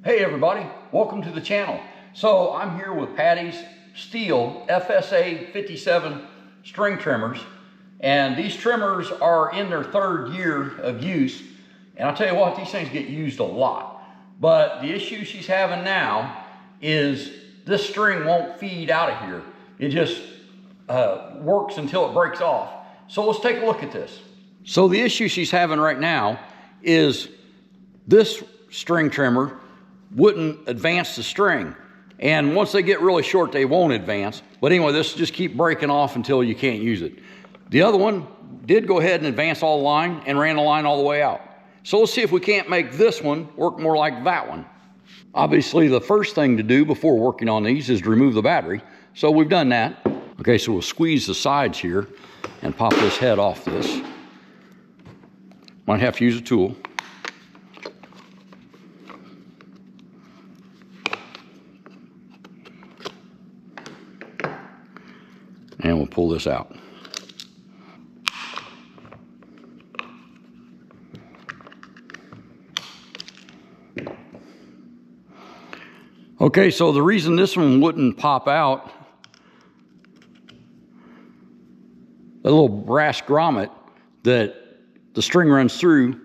Hey everybody, welcome to the channel. So I'm here with Patty's Steel FSA 57 string trimmers, and these trimmers are in their third year of use, and I'll tell you what, these things get used a lot. But the issue she's having now is this string won't feed out of here. It just works until it breaks off. So let's take a look at this. So the issue she's having right now is this string trimmer wouldn't advance the string, and once they get really short they won't advance. But anyway, this just keep breaking off until you can't use it. The other one did go ahead and advance all the line and ran the line all the way out. So let's see if we can't make this one work more like that one. Obviously the first thing to do before working on these is to remove the battery, so we've done that. Okay, so we'll squeeze the sides here and pop this head off this. Might have to use a tool. And we'll pull this out. Okay, so the reason this one wouldn't pop out, the little brass grommet that the string runs through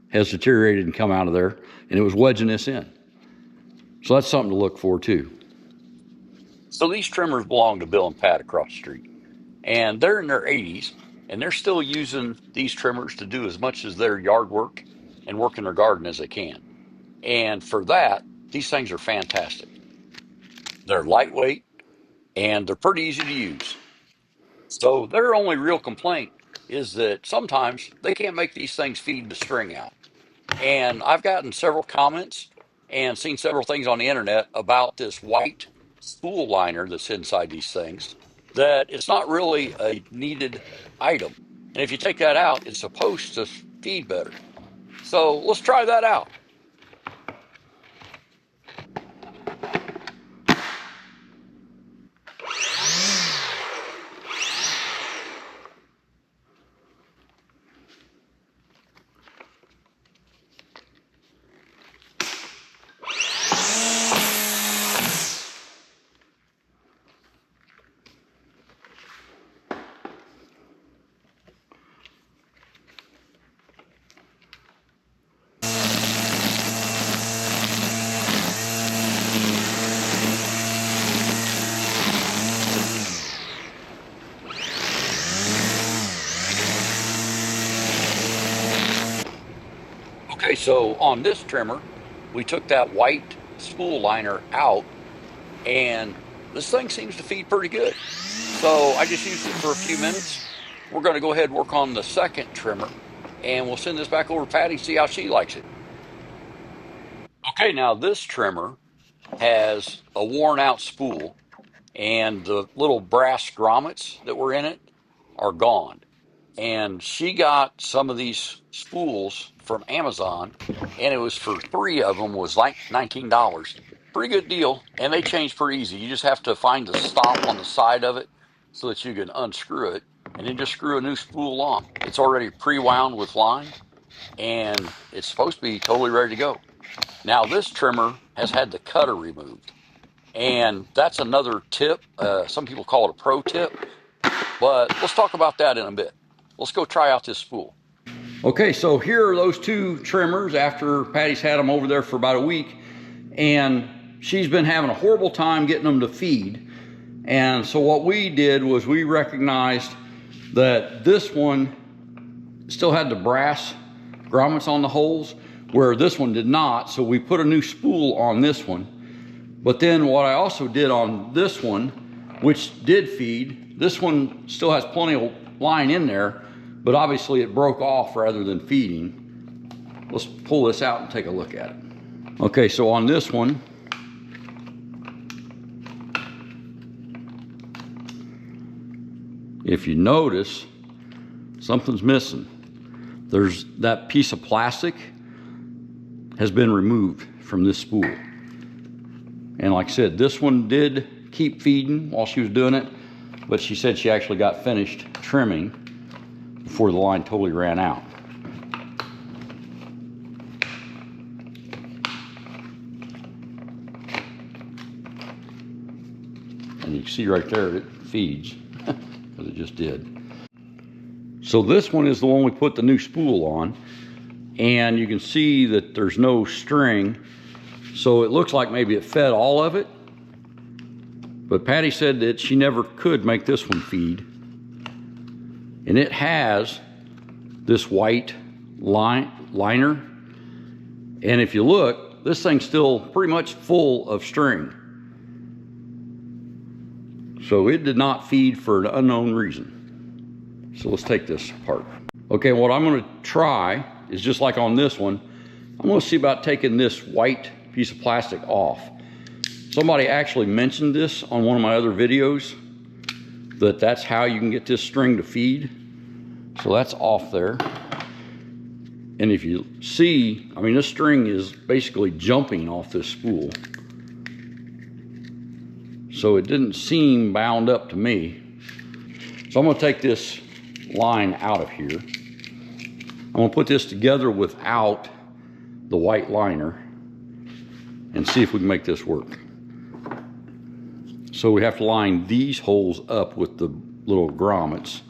has deteriorated and come out of there, and it was wedging this in. So that's something to look for too. So these trimmers belong to Bill and Pat across the street, and they're in their 80s, and they're still using these trimmers to do as much as their yard work and work in their garden as they can. And for that, these things are fantastic. They're lightweight and they're pretty easy to use. So their only real complaint is that sometimes they can't make these things feed the string out. And I've gotten several comments and seen several things on the internet about this white spool liner that's inside these things, that it's not really a needed item. And if you take that out, it's supposed to feed better. So let's try that out. Okay, so on this trimmer, we took that white spool liner out, and this thing seems to feed pretty good. So I just used it for a few minutes. We're going to go ahead and work on the second trimmer, and we'll send this back over to Patty, see how she likes it. Okay, now this trimmer has a worn out spool, and the little brass grommets that were in it are gone. And she got some of these spools from Amazon, and it was for 3 of them was like $19. Pretty good deal, and they change pretty easy. You just have to find the stop on the side of it so that you can unscrew it, and then just screw a new spool on. It's already pre-wound with line, and it's supposed to be totally ready to go. Now this trimmer has had the cutter removed, and that's another tip. Some people call it a pro tip, but let's talk about that in a bit. Let's go try out this spool. Okay, so here are those 2 trimmers after Patty's had them over there for about a week, and she's been having a horrible time getting them to feed. And so what we did was we recognized that this one still had the brass grommets on the holes, where this one did not, so we put a new spool on this one. But then what I also did on this one, which did feed, this one still has plenty of line in there, but obviously it broke off rather than feeding. Let's pull this out and take a look at it. Okay, so on this one, if you notice, something's missing. There's that piece of plastic has been removed from this spool. And like I said, this one did keep feeding while she was doing it, but she said she actually got finished trimming before the line totally ran out. And you can see right there it feeds, because it just did. So this one is the one we put the new spool on, and you can see that there's no string, so it looks like maybe it fed all of it. But Patty said that she never could make this one feed. And it has this white liner. And if you look, this thing's still pretty much full of string. So it did not feed for an unknown reason. So let's take this apart. Okay, what I'm gonna try is just like on this one, I'm gonna see about taking this white piece of plastic off. Somebody actually mentioned this on one of my other videos, that that's how you can get this string to feed. So that's off there. And if you see, I mean, this string is basically jumping off this spool. So it didn't seem bound up to me. So I'm gonna take this line out of here. I'm gonna put this together without the white liner and see if we can make this work. So we have to line these holes up with the little grommets.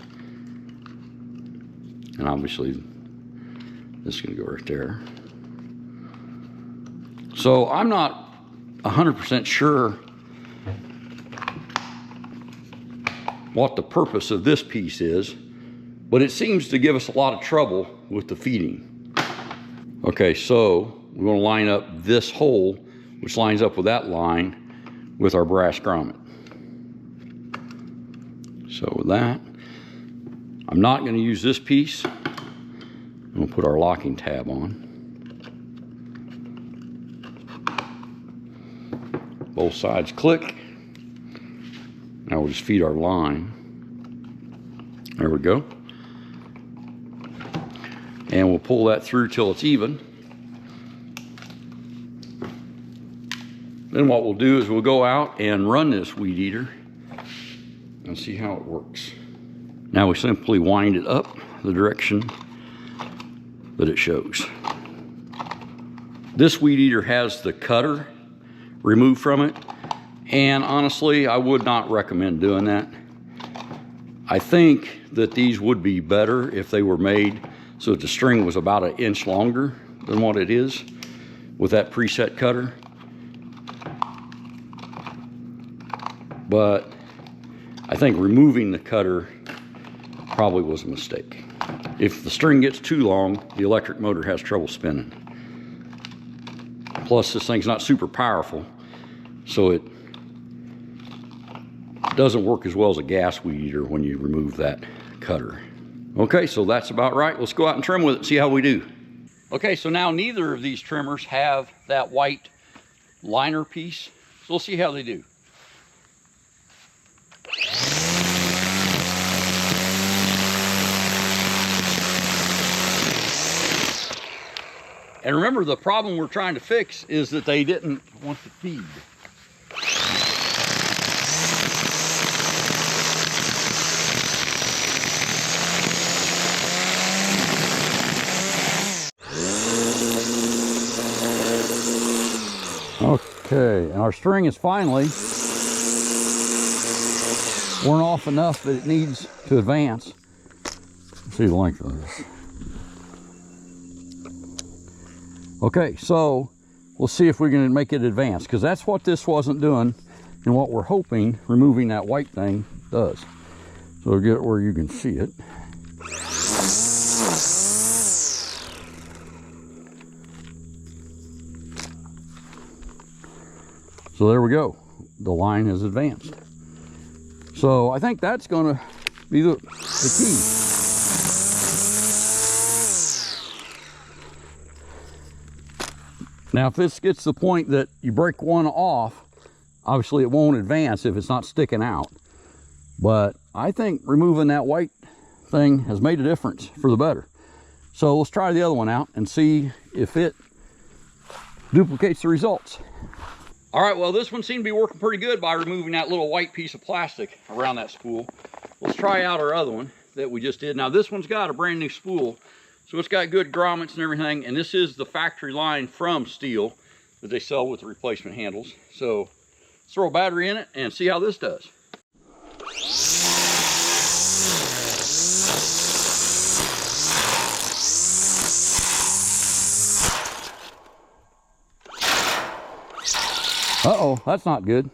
And obviously this is gonna go right there. So I'm not 100% sure what the purpose of this piece is, but it seems to give us a lot of trouble with the feeding. Okay, so we want to line up this hole, which lines up with that line, with our brass grommet. So with that, I'm not going to use this piece. We'll put our locking tab on. Both sides click. Now we'll just feed our line. There we go. And we'll pull that through till it's even. Then what we'll do is we'll go out and run this weed eater and see how it works. Now we simply wind it up the direction that it shows. This weed eater has the cutter removed from it, and honestly, I would not recommend doing that. I think that these would be better if they were made so that the string was about 1 inch longer than what it is with that preset cutter. But I think removing the cutter probably was a mistake. If the string gets too long, the electric motor has trouble spinning. Plus, this thing's not super powerful, so it doesn't work as well as a gas weed eater when you remove that cutter. Okay, so that's about right. Let's go out and trim with it and see how we do. Okay, so now neither of these trimmers have that white liner piece, so we'll see how they do. And remember, the problem we're trying to fix is that they didn't want to feed. Okay, and our string is finally worn off enough that it needs to advance. Let's see the length of this. Okay, so we'll see if we can make it advance, because that's what this wasn't doing and what we're hoping removing that white thing does. So we'll get where you can see it. So there we go. The line has advanced. So I think that's going to be the key. Now, if this gets to the point that you break one off, obviously it won't advance if it's not sticking out. But I think removing that white thing has made a difference for the better. So let's try the other one out and see if it duplicates the results. All right, well, this one seemed to be working pretty good by removing that little white piece of plastic around that spool. Let's try out our other one that we just did. Now, this one's got a brand new spool, so it's got good grommets and everything, and this is the factory line from Steel that they sell with the replacement handles. So Let's throw a battery in it and see how this does. Uh-oh, that's not good.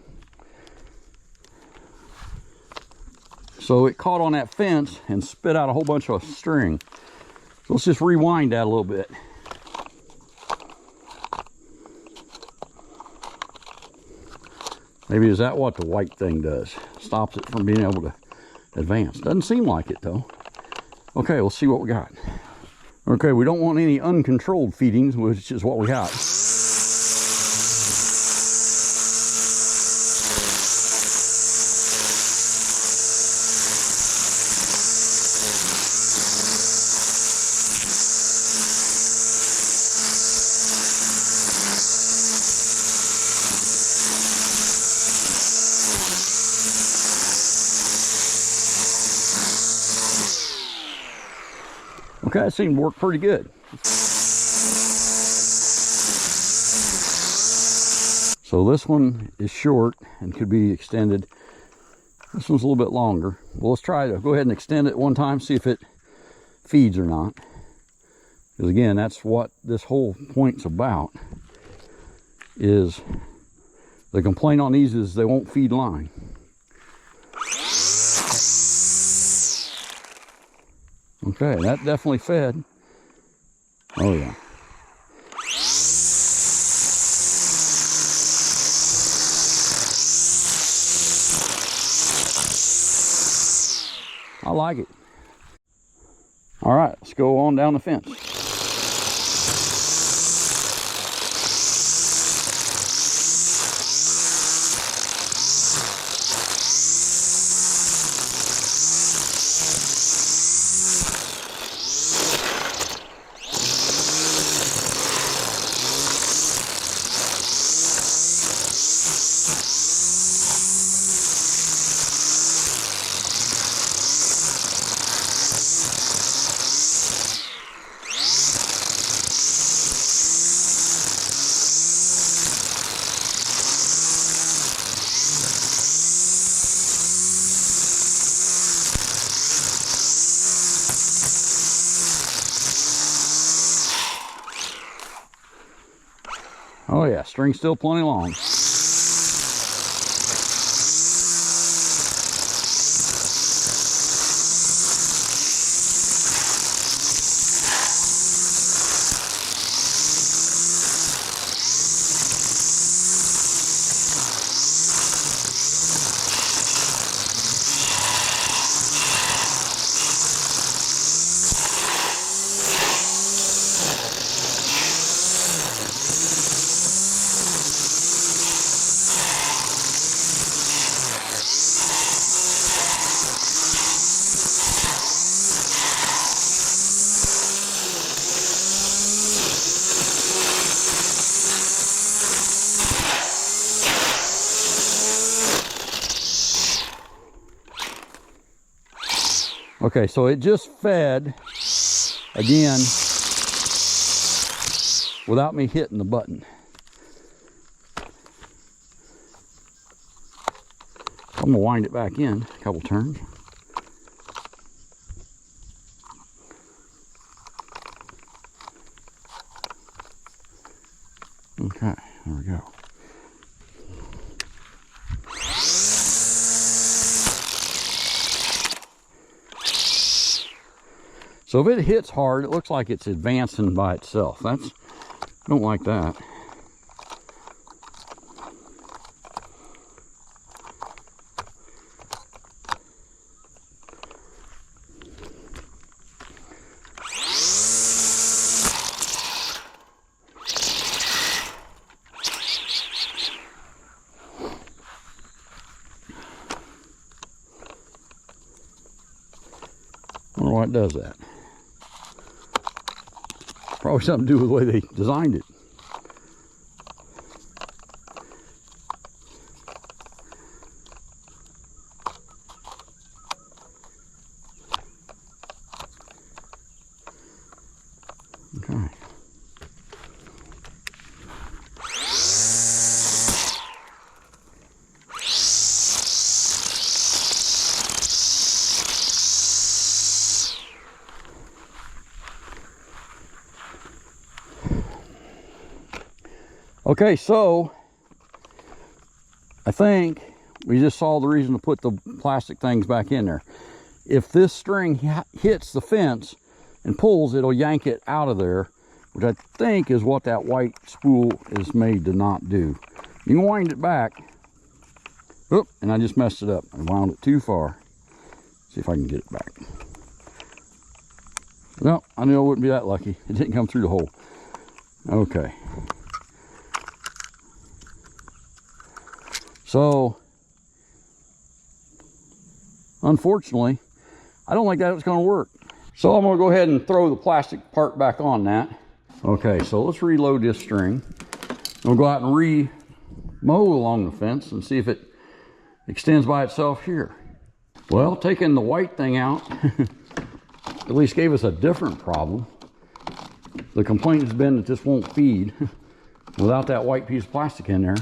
So it caught on that fence and spit out a whole bunch of string. So let's just rewind that a little bit. Maybe is that what the white thing does? Stops it from being able to advance. Doesn't seem like it though. Okay, let's see what we got. Okay, we don't want any uncontrolled feedings, which is what we got. Okay, that seemed to work pretty good. So this one is short and could be extended. This one's a little bit longer. Well, let's try to go ahead and extend it one time, see if it feeds or not. Because again, that's what this whole point's about. Is the complaint on these is they won't feed line. Okay, that definitely fed. Oh yeah. I like it. All right, let's go on down the fence. Oh yeah, string's still plenty long. Okay, so it just fed again without me hitting the button. I'm gonna wind it back in a couple turns. Okay, there we go. So if it hits hard, it looks like it's advancing by itself. I don't like that. I wonder why it does that. Probably something to do with the way they designed it. Okay. Okay, so I think we just saw the reason to put the plastic things back in there. If this string hits the fence and pulls, it'll yank it out of there, which I think is what that white spool is made to not do. You can wind it back. Oop, and I just messed it up. I wound it too far. See if I can get it back. No, I knew I wouldn't be that lucky. It didn't come through the hole. Okay. So, unfortunately, I don't think that was going to work. So I'm going to go ahead and throw the plastic part back on that. Okay, so let's reload this string. We'll go out and re-mow along the fence and see if it extends by itself here. Well, taking the white thing out at least gave us a different problem. The complaint has been that this won't feed without that white piece of plastic in there.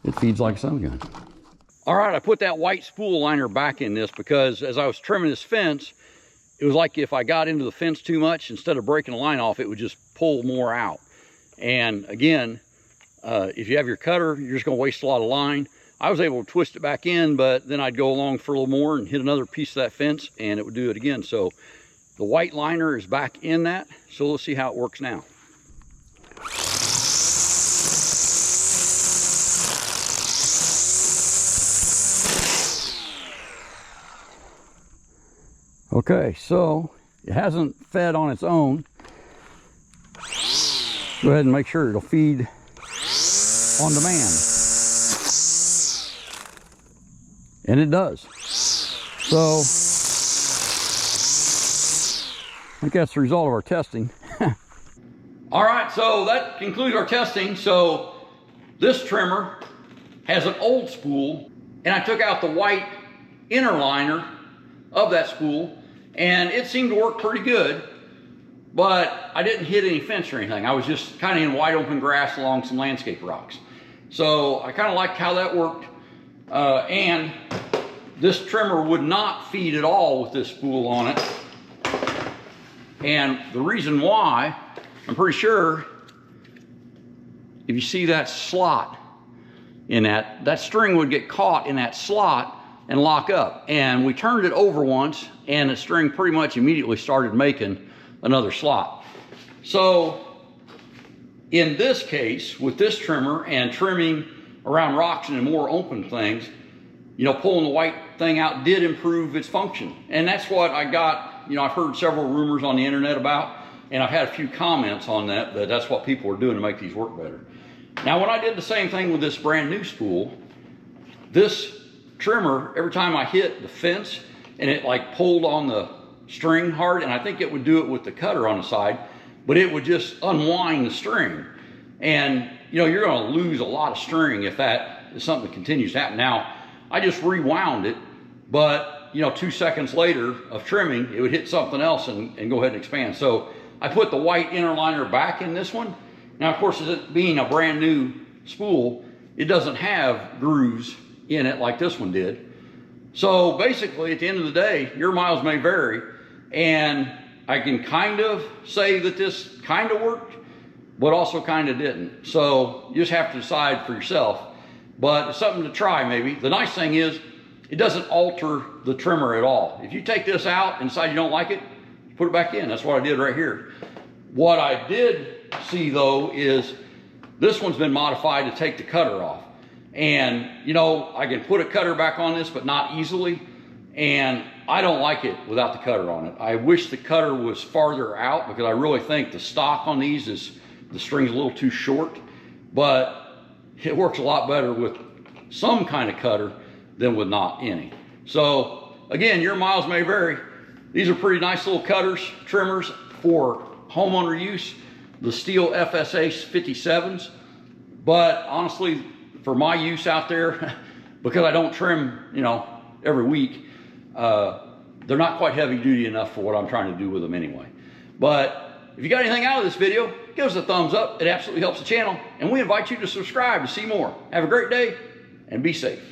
It feeds like a sun gun. All right, I put that white spool liner back in this because as I was trimming this fence, it was like if I got into the fence too much, instead of breaking the line off, it would just pull more out. And again, if you have your cutter, you're just gonna waste a lot of line. I was able to twist it back in, but then I'd go along for a little more and hit another piece of that fence and it would do it again. So the white liner is back in that. So let's see how it works now. Okay, so it hasn't fed on its own. Go ahead and make sure it'll feed on demand. And it does. So, I think that's the result of our testing. All right, so that concludes our testing. So, this trimmer has an old spool, and I took out the white inner liner of that spool, and it seemed to work pretty good, but I didn't hit any fence or anything. I was just kind of in wide open grass along some landscape rocks. So I kind of liked how that worked. And this trimmer would not feed at all with this spool on it. And the reason why, I'm pretty sure, if you see that slot in that string would get caught in that slot and lock up. And we turned it over once and the string pretty much immediately started making another slot. So in this case, with this trimmer and trimming around rocks and in more open things, you know, pulling the white thing out did improve its function. And that's what I got, you know, I've heard several rumors on the internet about, and I've had a few comments on that, that's what people are doing to make these work better. Now, when I did the same thing with this brand new spool, this trimmer, every time I hit the fence and it like pulled on the string hard, and I think it would do it with the cutter on the side, but it would just unwind the string. And you know, you're gonna lose a lot of string if that is something that continues to happen. Now, I just rewound it, but you know, 2 seconds later of trimming, it would hit something else and go ahead and expand. So I put the white inner liner back in this one. Now, of course, it being a brand new spool, it doesn't have grooves in it like this one did. So basically, at the end of the day, your miles may vary, and I can kind of say that this kind of worked, but also kind of didn't. So you just have to decide for yourself, but it's something to try maybe. The nice thing is, it doesn't alter the trimmer at all. If you take this out and decide you don't like it, put it back in. That's what I did right here. What I did see though is this one's been modified to take the cutter off. And you know, I can put a cutter back on this, but not easily. And I don't like it without the cutter on it. I wish the cutter was farther out because I really think the stock on these is, the string's a little too short, but it works a lot better with some kind of cutter than with not any. So again, your miles may vary. These are pretty nice little cutters, trimmers for homeowner use, the Steel FSA 57s. But honestly, for my use out there, because I don't trim, you know, every week, they're not quite heavy duty enough for what I'm trying to do with them anyway. But if you got anything out of this video, give us a thumbs up. It absolutely helps the channel. And we invite you to subscribe to see more. Have a great day and be safe.